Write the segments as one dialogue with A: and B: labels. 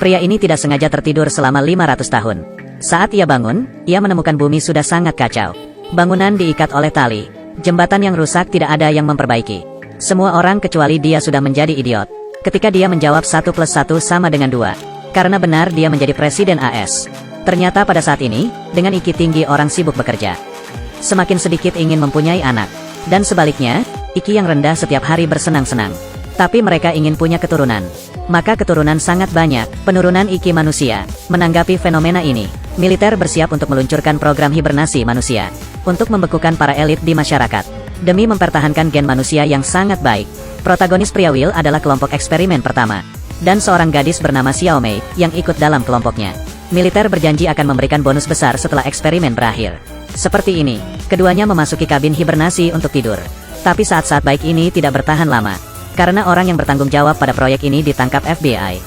A: Pria ini tidak sengaja tertidur selama 500 tahun. Saat ia bangun, ia menemukan bumi sudah sangat kacau. Bangunan diikat oleh tali. Jembatan yang rusak tidak ada yang memperbaiki. Semua orang kecuali dia sudah menjadi idiot. Ketika dia menjawab 1 plus 1 sama dengan 2. Karena benar dia menjadi presiden AS. Ternyata pada saat ini, dengan IQ tinggi orang sibuk bekerja. Semakin sedikit ingin mempunyai anak. Dan sebaliknya, IQ yang rendah setiap hari bersenang-senang. Tapi mereka ingin punya keturunan. Maka keturunan sangat banyak. Penurunan IQ manusia. Menanggapi fenomena ini, militer bersiap untuk meluncurkan program hibernasi manusia. Untuk membekukan para elit di masyarakat. Demi mempertahankan gen manusia yang sangat baik. Protagonis pria Will adalah kelompok eksperimen pertama. Dan seorang gadis bernama Xiao Mei, yang ikut dalam kelompoknya. Militer berjanji akan memberikan bonus besar setelah eksperimen berakhir. Seperti ini, keduanya memasuki kabin hibernasi untuk tidur. Tapi saat-saat baik ini tidak bertahan lama. Karena orang yang bertanggung jawab pada proyek ini ditangkap FBI.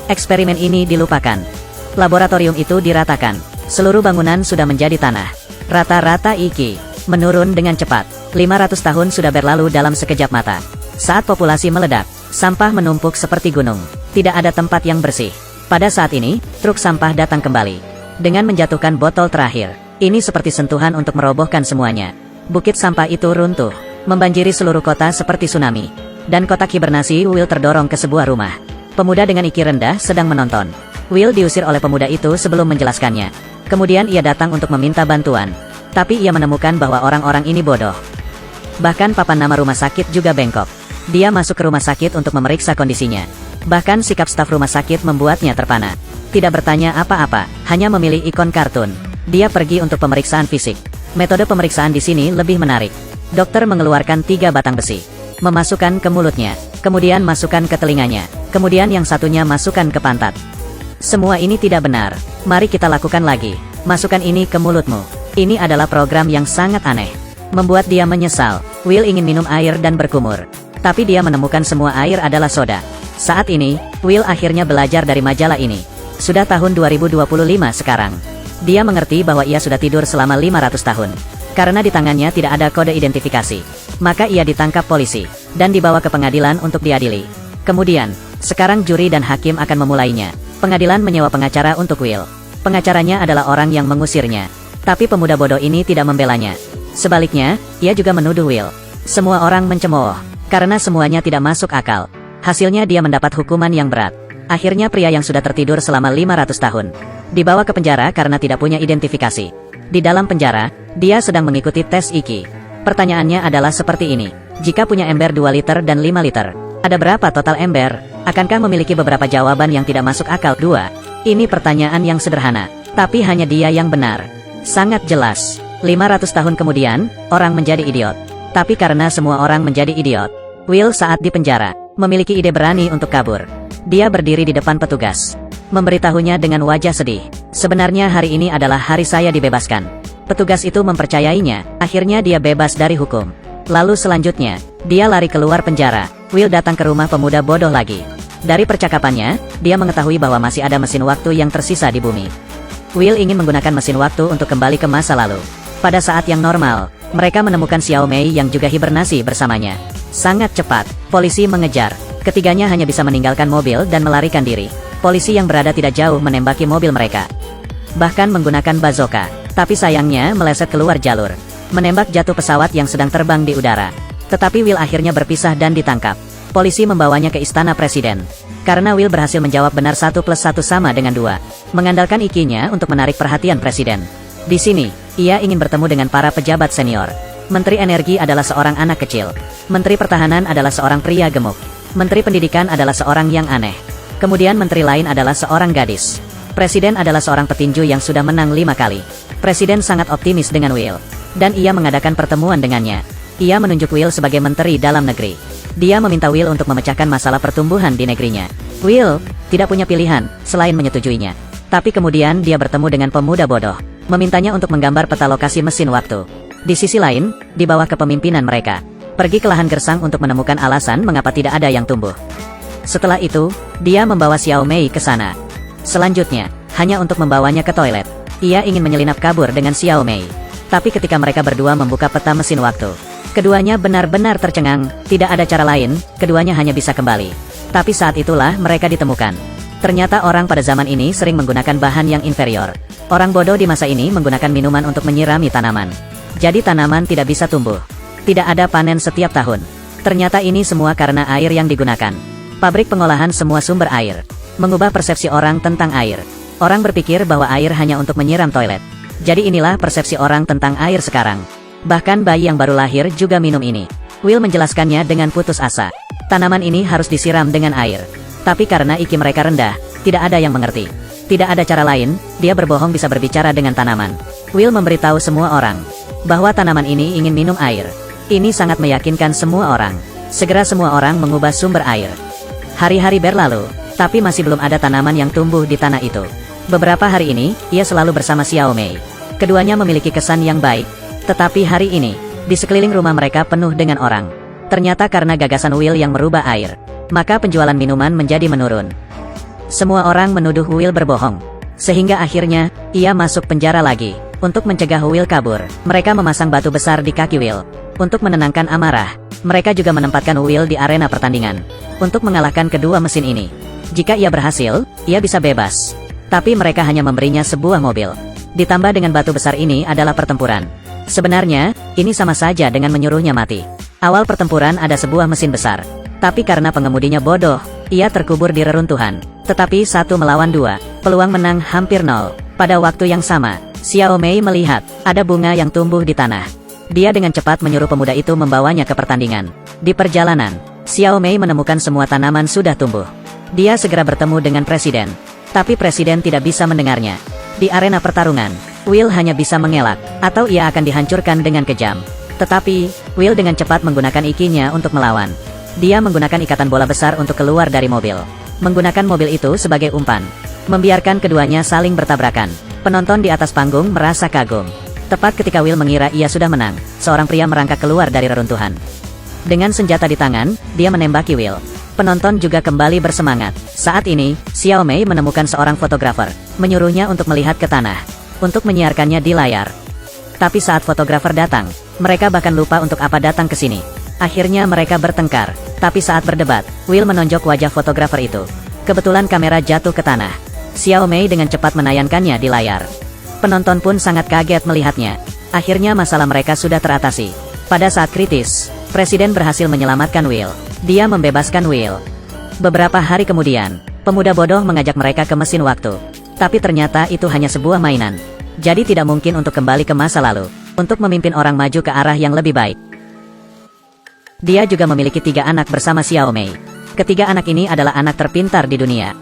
A: Eksperimen ini dilupakan. Laboratorium itu diratakan. Seluruh bangunan sudah menjadi tanah. Rata-rata IQ menurun dengan cepat. 500 tahun sudah berlalu dalam sekejap mata. Saat populasi meledak, sampah menumpuk seperti gunung. Tidak ada tempat yang bersih. Pada saat ini, truk sampah datang kembali. Dengan menjatuhkan botol terakhir. Ini seperti sentuhan untuk merobohkan semuanya. Bukit sampah itu runtuh. Membanjiri seluruh kota seperti tsunami. Dan kotak hibernasi Will terdorong ke sebuah rumah. Pemuda dengan IQ rendah sedang menonton. Will diusir oleh pemuda itu sebelum menjelaskannya. Kemudian ia datang untuk meminta bantuan. Tapi ia menemukan bahwa orang-orang ini bodoh. Bahkan papan nama rumah sakit juga bengkok. Dia masuk ke rumah sakit untuk memeriksa kondisinya. Bahkan sikap staf rumah sakit membuatnya terpana. Tidak bertanya apa-apa, hanya memilih ikon kartun. Dia pergi untuk pemeriksaan fisik. Metode pemeriksaan di sini lebih menarik. Dokter mengeluarkan 3 batang besi. Memasukkan ke mulutnya. Kemudian masukkan ke telinganya. Kemudian yang satunya masukkan ke pantat. Semua ini tidak benar. Mari kita lakukan lagi. Masukkan ini ke mulutmu. Ini adalah program yang sangat aneh. Membuat dia menyesal. Will ingin minum air dan berkumur. Tapi dia menemukan semua air adalah soda. Saat ini, Will akhirnya belajar dari majalah ini. Sudah tahun 2025 sekarang. Dia mengerti bahwa ia sudah tidur selama 500 tahun. Karena di tangannya tidak ada kode identifikasi. Maka ia ditangkap polisi. Dan dibawa ke pengadilan untuk diadili. Kemudian, sekarang juri dan hakim akan memulainya. Pengadilan menyewa pengacara untuk Will. Pengacaranya adalah orang yang mengusirnya. Tapi pemuda bodoh ini tidak membelanya. Sebaliknya, ia juga menuduh Will. Semua orang mencemooh. Karena semuanya tidak masuk akal. Hasilnya dia mendapat hukuman yang berat. Akhirnya pria yang sudah tertidur selama 500 tahun. Dibawa ke penjara karena tidak punya identifikasi. Di dalam penjara, dia sedang mengikuti tes IQ. Pertanyaannya adalah seperti ini. Jika punya ember 2 liter dan 5 liter, ada berapa total ember? Akankah memiliki beberapa jawaban yang tidak masuk akal? 2. Ini pertanyaan yang sederhana. Tapi hanya dia yang benar. Sangat jelas. 500 tahun kemudian, orang menjadi idiot. Tapi karena semua orang menjadi idiot, Will saat di penjara, memiliki ide berani untuk kabur. Dia berdiri di depan petugas. Memberitahunya dengan wajah sedih. Sebenarnya hari ini adalah hari saya dibebaskan. Petugas itu mempercayainya, akhirnya dia bebas dari hukum. Lalu selanjutnya, dia lari keluar penjara. Will datang ke rumah pemuda bodoh lagi. Dari percakapannya, dia mengetahui bahwa masih ada mesin waktu yang tersisa di bumi. Will ingin menggunakan mesin waktu untuk kembali ke masa lalu. Pada saat yang normal, mereka menemukan Xiao Mei yang juga hibernasi bersamanya. Sangat cepat, polisi mengejar. Ketiganya hanya bisa meninggalkan mobil dan melarikan diri. Polisi yang berada tidak jauh menembaki mobil mereka. Bahkan menggunakan bazooka. Tapi sayangnya meleset keluar jalur. Menembak jatuh pesawat yang sedang terbang di udara. Tetapi Will akhirnya berpisah dan ditangkap. Polisi membawanya ke istana presiden. Karena Will berhasil menjawab benar 1 plus 1 sama dengan 2. Mengandalkan IQ-nya untuk menarik perhatian presiden. Di sini, ia ingin bertemu dengan para pejabat senior. Menteri Energi adalah seorang anak kecil. Menteri Pertahanan adalah seorang pria gemuk. Menteri Pendidikan adalah seorang yang aneh. Kemudian menteri lain adalah seorang gadis. Presiden adalah seorang petinju yang sudah menang 5 kali. Presiden sangat optimis dengan Will. Dan ia mengadakan pertemuan dengannya. Ia menunjuk Will sebagai menteri dalam negeri. Dia meminta Will untuk memecahkan masalah pertumbuhan di negerinya. Will tidak punya pilihan selain menyetujuinya. Tapi kemudian dia bertemu dengan pemuda bodoh. Memintanya untuk menggambar peta lokasi mesin waktu. Di sisi lain, di bawah kepemimpinan mereka, pergi ke lahan gersang untuk menemukan alasan mengapa tidak ada yang tumbuh. Setelah itu, dia membawa Xiao Mei ke sana. Selanjutnya, hanya untuk membawanya ke toilet. Ia ingin menyelinap kabur dengan Xiao Mei. Tapi ketika mereka berdua membuka peta mesin waktu, keduanya benar-benar tercengang. Tidak ada cara lain, keduanya hanya bisa kembali. Tapi saat itulah mereka ditemukan. Ternyata orang pada zaman ini sering menggunakan bahan yang inferior. Orang bodoh di masa ini menggunakan minuman untuk menyirami tanaman. Jadi tanaman tidak bisa tumbuh. Tidak ada panen setiap tahun. Ternyata ini semua karena air yang digunakan. Pabrik pengolahan semua sumber air. Mengubah persepsi orang tentang air. Orang berpikir bahwa air hanya untuk menyiram toilet. Jadi inilah persepsi orang tentang air sekarang. Bahkan bayi yang baru lahir juga minum ini. Will menjelaskannya dengan putus asa. Tanaman ini harus disiram dengan air. Tapi karena IQ mereka rendah, tidak ada yang mengerti. Tidak ada cara lain, dia berbohong bisa berbicara dengan tanaman. Will memberitahu semua orang bahwa tanaman ini ingin minum air. Ini sangat meyakinkan semua orang. Segera semua orang mengubah sumber air. Hari-hari berlalu, tapi masih belum ada tanaman yang tumbuh di tanah itu. Beberapa hari ini, ia selalu bersama Xiao Mei. Keduanya memiliki kesan yang baik. Tetapi hari ini, di sekeliling rumah mereka penuh dengan orang. Ternyata karena gagasan Will yang merubah air, maka penjualan minuman menjadi menurun. Semua orang menuduh Will berbohong. Sehingga akhirnya, ia masuk penjara lagi. Untuk mencegah Will kabur, mereka memasang batu besar di kaki Will. Untuk menenangkan amarah, mereka juga menempatkan Will di arena pertandingan. Untuk mengalahkan kedua mesin ini. Jika ia berhasil, ia bisa bebas. Tapi mereka hanya memberinya sebuah mobil. Ditambah dengan batu besar ini adalah pertempuran. Sebenarnya, ini sama saja dengan menyuruhnya mati. Awal pertempuran ada sebuah mesin besar. Tapi karena pengemudinya bodoh, ia terkubur di reruntuhan. Tetapi 1 melawan 2, peluang menang hampir 0. Pada waktu yang sama, Xiao Mei melihat ada bunga yang tumbuh di tanah. Dia dengan cepat menyuruh pemuda itu membawanya ke pertandingan. Di perjalanan, Xiao Mei menemukan semua tanaman sudah tumbuh. Dia segera bertemu dengan presiden. Tapi presiden tidak bisa mendengarnya. Di arena pertarungan, Will hanya bisa mengelak, atau ia akan dihancurkan dengan kejam. Tetapi, Will dengan cepat menggunakan IQ-nya untuk melawan. Dia menggunakan ikatan bola besar untuk keluar dari mobil. Menggunakan mobil itu sebagai umpan. Membiarkan keduanya saling bertabrakan. Penonton di atas panggung merasa kagum. Tepat ketika Will mengira ia sudah menang, seorang pria merangkak keluar dari reruntuhan. Dengan senjata di tangan, dia menembaki Will. Penonton juga kembali bersemangat. Saat ini, Xiao Mei menemukan seorang fotografer, menyuruhnya untuk melihat ke tanah, untuk menyiarkannya di layar. Tapi saat fotografer datang, mereka bahkan lupa untuk apa datang ke sini. Akhirnya mereka bertengkar, tapi saat berdebat, Will menonjok wajah fotografer itu. Kebetulan kamera jatuh ke tanah. Xiao Mei dengan cepat menayangkannya di layar. Penonton pun sangat kaget melihatnya. Akhirnya masalah mereka sudah teratasi. Pada saat kritis, presiden berhasil menyelamatkan Will. Dia membebaskan Will. Beberapa hari kemudian, pemuda bodoh mengajak mereka ke mesin waktu. Tapi ternyata itu hanya sebuah mainan. Jadi tidak mungkin untuk kembali ke masa lalu, untuk memimpin orang maju ke arah yang lebih baik. Dia juga memiliki 3 anak bersama Xiao Mei. Ketiga anak ini adalah anak terpintar di dunia.